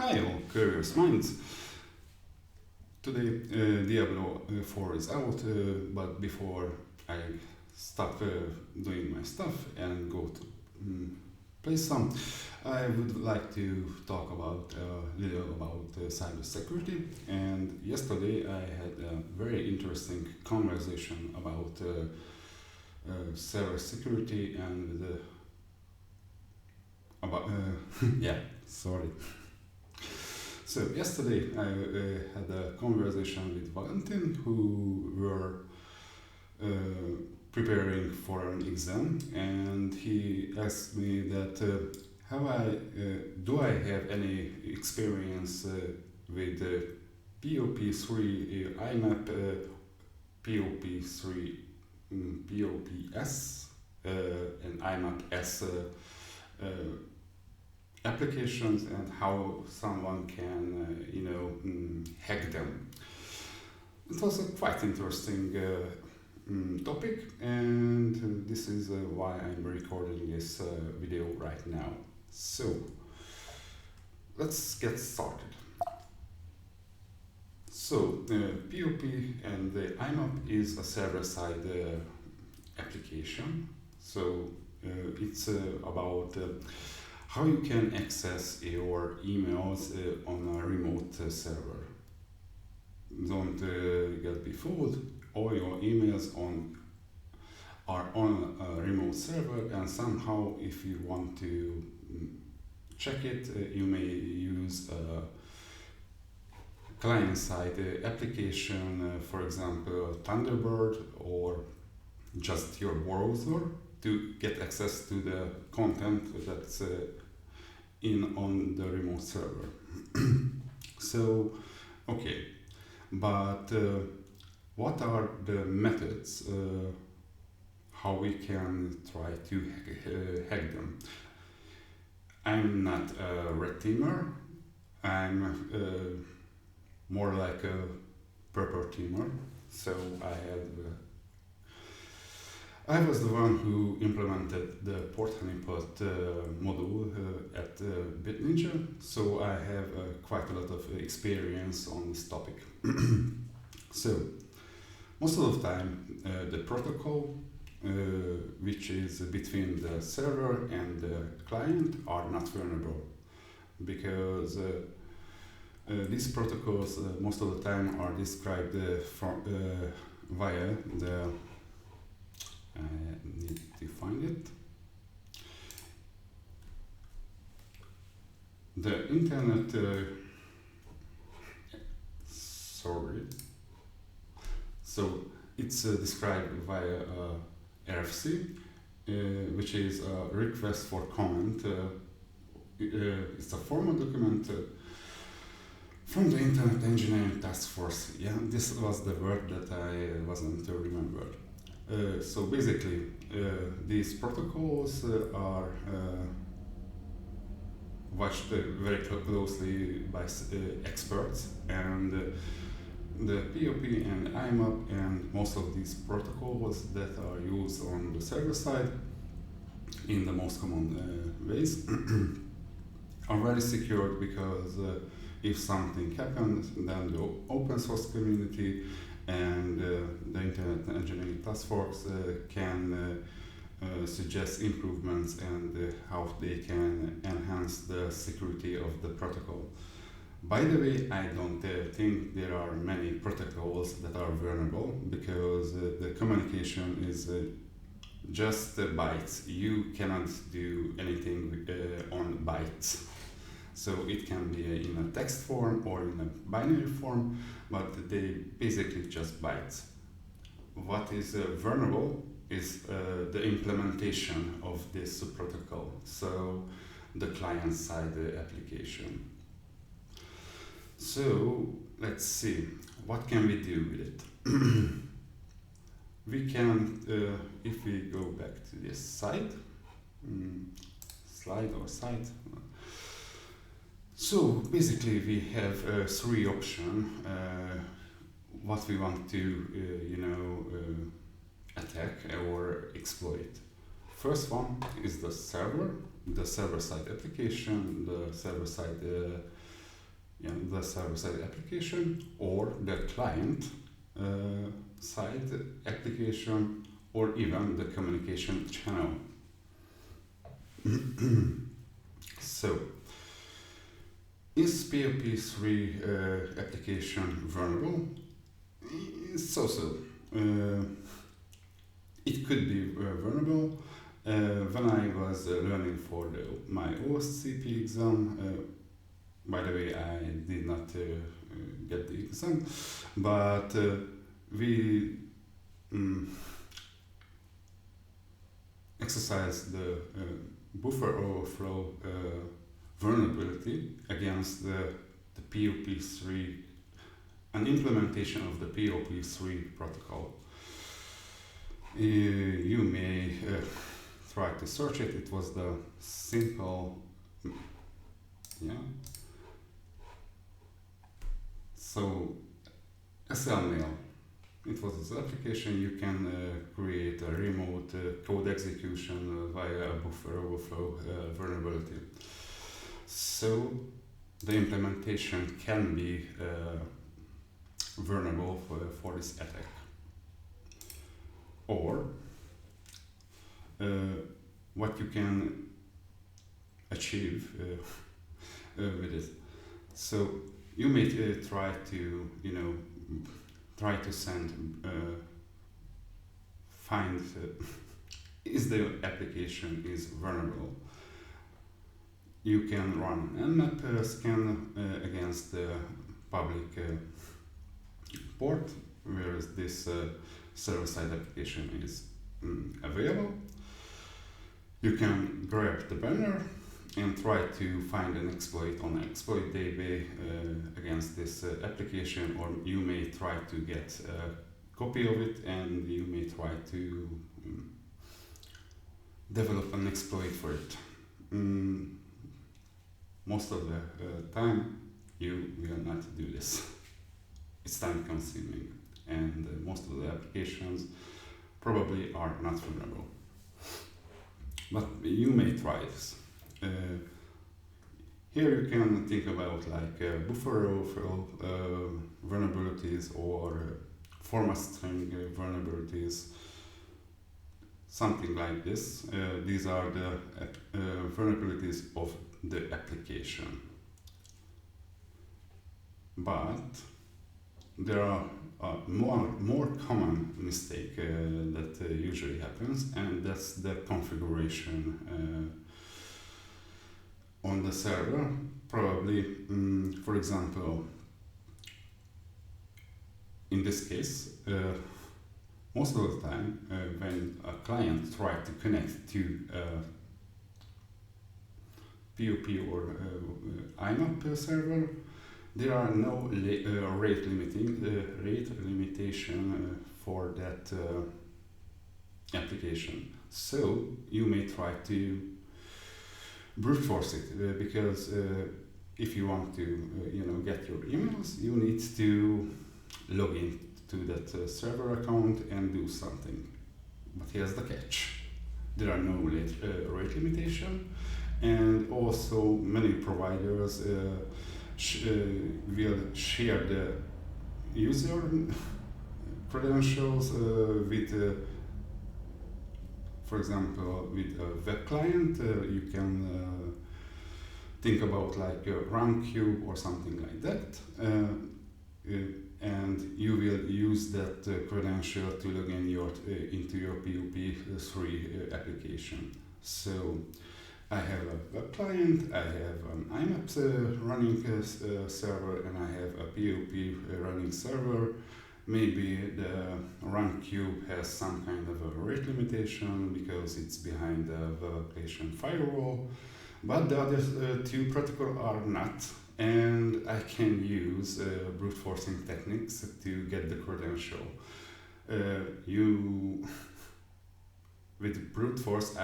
Hi all curious minds. Today Diablo 4 is out, but before I start doing my stuff and go to play some, I would like to talk about a little about cybersecurity. And yesterday I had a very interesting conversation about cybersecurity and about yeah, sorry. So yesterday I had a conversation with Valentin, who were preparing for an exam, and he asked me that do I have any experience with POP3 IMAP, POP3 POPS, and IMAP S applications, and how someone can hack them. It was a quite interesting topic, and this is why I'm recording this video right now. So let's get started. So POP and the IMAP is a server-side application. So it's about how you can access your emails on a remote server. Don't get befooled. All your emails are on a remote server, and somehow if you want to check it, you may use a client-side application, for example Thunderbird, or just your browser to get access to the content that's on the remote server. So, okay, but what are the methods how we can try to hack them? I'm not a red teamer. I'm more like a purple teamer. So I was the one who implemented the port honeypot module at BitNinja, so I have quite a lot of experience on this topic. So, most of the time, the protocol, which is between the server and the client, are not vulnerable, because these protocols most of the time are described via the I need to find it. The internet, sorry. So it's described via RFC, which is a request for comment. It's a formal document from the Internet Engineering Task Force. Yeah, this was the word that I wasn't remembered. So basically, these protocols are watched very closely by experts, and the POP and IMAP and most of these protocols that are used on the server side in the most common ways are very secured, because if something happens, then the open source community and the Internet Engineering Task Force can suggest improvements and how they can enhance the security of the protocol. By the way, I don't think there are many protocols that are vulnerable, because the communication is just bytes. You cannot do anything on bytes. So it can be in a text form or in a binary form, but they basically just bytes. What is vulnerable is the implementation of this protocol, so the client-side application. So let's see, what can we do with it? We can, if we go back to this site, slide or site. So basically we have three options what we want to attack or exploit. First one is the server-side application, the server-side the server-side application, or the client side application, or even the communication channel. So, is POP3 application vulnerable? So. It could be vulnerable. When I was learning for my OSCP exam, by the way, I did not get the exam, but we exercised the buffer overflow vulnerability against the POP3, an implementation of the POP3 protocol. You may try to search it. It was the simple, So SLMail. It was this application. You can create a remote code execution via a buffer overflow vulnerability. So the implementation can be vulnerable for this attack. Or what you can achieve with it. So you may try to find is the application is vulnerable. You can run an IMAP scan against the public port where this server-side application is available. You can grab the banner and try to find an exploit on exploit DB against this application, or you may try to get a copy of it, and you may try to develop an exploit for it. Most of the time you will not do this. It's time consuming, and most of the applications probably are not vulnerable. But you may try this. Here you can think about like buffer overflow vulnerabilities or format string vulnerabilities, something like this. These are the vulnerabilities of the application. But there are more common mistake that usually happens, and that's the configuration on the server. Probably, for example, in this case, most of the time when a client tries to connect to POP or IMAP server, there are no rate limitation for that application. So you may try to brute force it because if you want to get your emails, you need to log in to that server account and do something. But here's the catch: there are no rate limitation, and also many providers will share the user credentials with, for example, with a web client. You can think about like a RunCube or something like that, and you will use that credential to log in into your POP3 application. So I have a web client, I have an IMAP running server, and I have a POP running server. Maybe the RunCube has some kind of a rate limitation because it's behind the web application firewall, but the other two protocols are not, and I can use brute forcing techniques to get the credential. With brute force,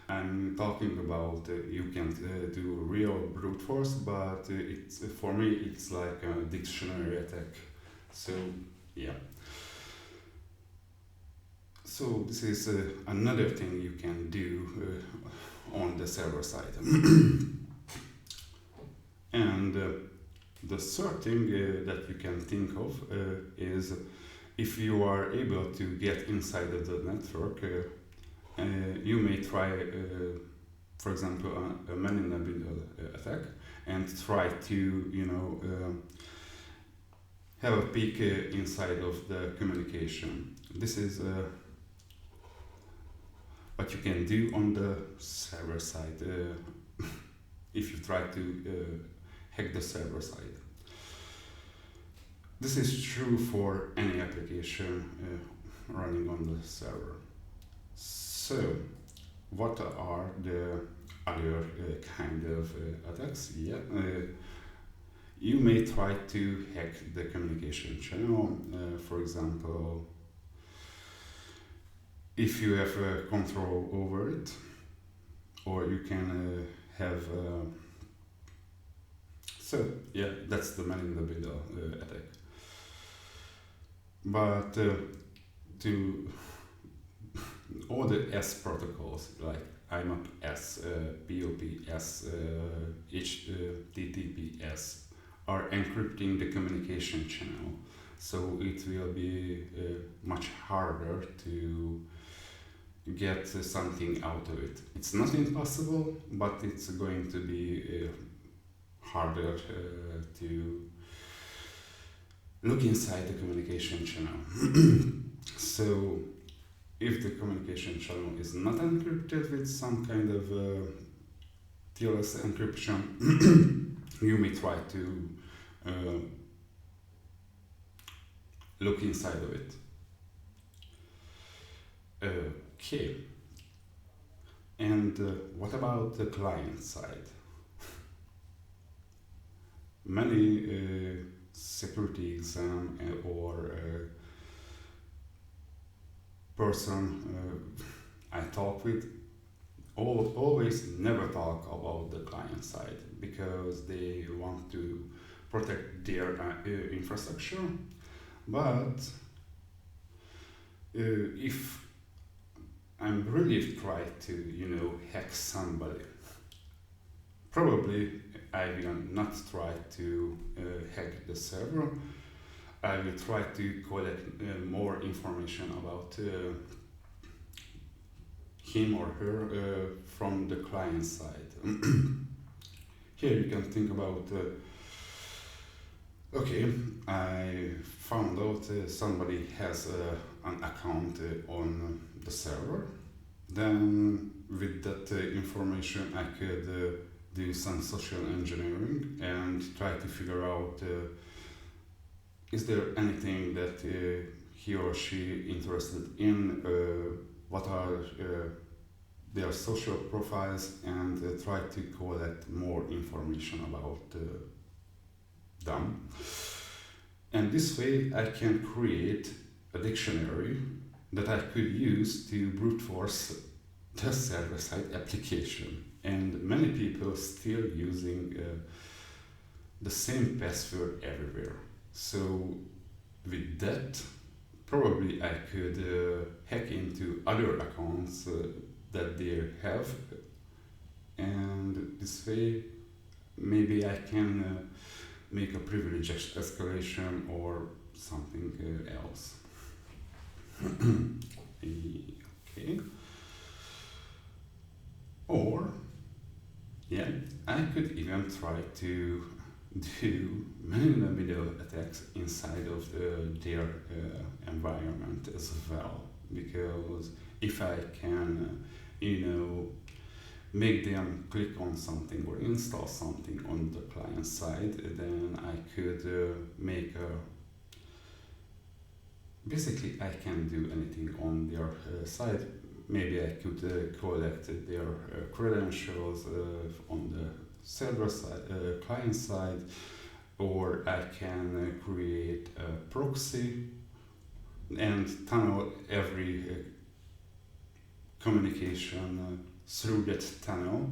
I'm talking about you can do real brute force, but for me it's like a dictionary attack. So yeah. So this is another thing you can do on the server side. And The third thing that you can think of is if you are able to get inside of the network, you may try, for example, a man-in-the-middle attack and try to, have a peek inside of the communication. This is what you can do on the server side if you try to hack the server side. This is true for any application running on the server. So, what are the other kind of attacks? You may try to hack the communication channel. For example, if you have control over it, or you can have. That's the man-in-the-middle attack. But to all the S protocols like IMAP S, POP S, HTTPS are encrypting the communication channel, so it will be much harder to get something out of it. It's not impossible, but it's going to be harder to look inside the communication channel. So if the communication channel is not encrypted with some kind of TLS encryption, you may try to look inside of it. Okay. And what about the client side? Many security exam or person I talk with always never talk about the client side because they want to protect their infrastructure. But if I'm really try to hack somebody, probably I will not try to hack the server. I will try to collect more information about him or her from the client side. Here you can think about, okay, I found out somebody has an account on the server. Then with that information I could do some social engineering and try to figure out is there anything that he or she interested in, what are their social profiles, and try to collect more information about them. And this way I can create a dictionary that I could use to brute force the server-side application. And many people still using the same password everywhere. So with that, probably I could hack into other accounts that they have, and this way maybe I can make a privilege escalation or something else. Okay. Or I could even try to do man-in-the-middle attacks inside of their environment as well, because if I can make them click on something or install something on the client side, then I could make basically I can do anything on their side. Maybe I could collect their credentials on the server side, client side, or I can create a proxy and tunnel every communication through that tunnel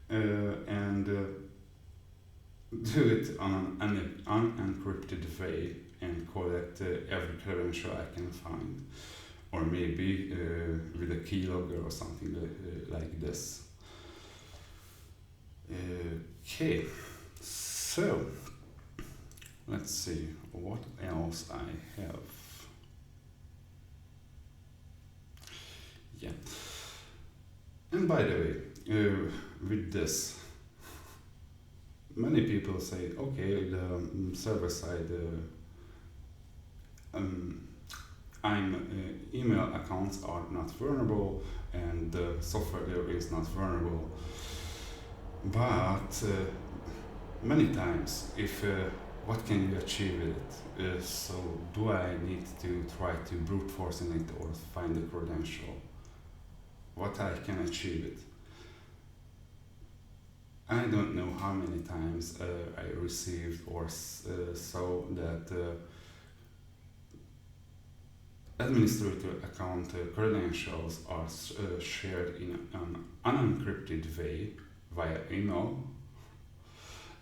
and do it on an unencrypted way and collect every credential I can find, or maybe with a keylogger or something like this. Okay, so Let's see what else I have. Yeah. And by the way, with this, many people say, okay, the server side email accounts are not vulnerable and the software there is not vulnerable. But many times, if what can you achieve with it? So do I need to try to brute force in it or find a credential? What I can achieve it? I don't know how many times I received or saw that administrator account credentials are shared in an unencrypted way via email,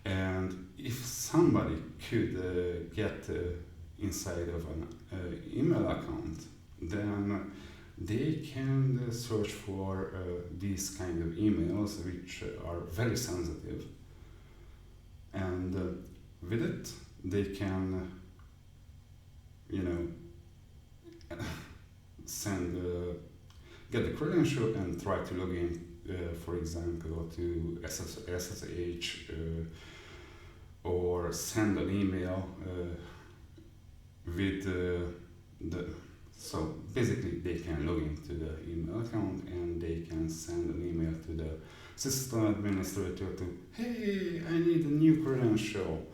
and if somebody could get inside of an email account, then they can search for these kind of emails which are very sensitive, and with it they can send get the credential and try to log in, for example, to SSH or send an email with so basically they can log into the email account and they can send an email to the system administrator to, hey, I need a new credential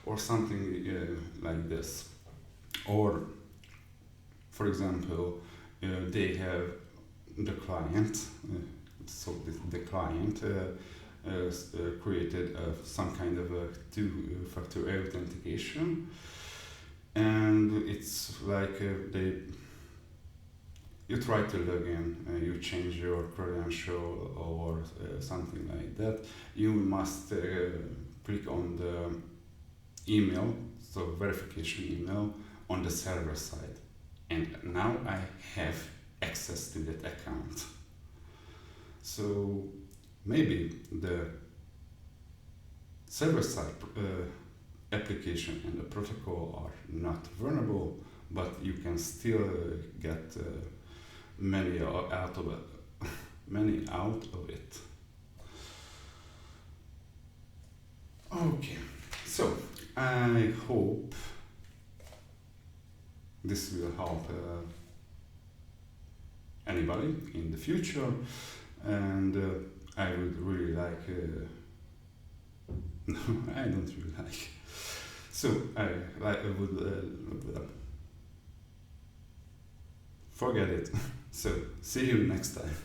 or something like this. Or for example, they have the client, so the client created some kind of a two-factor authentication, and it's like you try to log in, you change your credential or something like that, you must click on the email, so verification email on the server side. And now I have access to that account. So maybe the server-side application and the protocol are not vulnerable, but you can still get many out of it. Many out of it. Okay, so I hope this will help anybody in the future, and I would really like no, I don't really like, so I would forget it. So see you next time.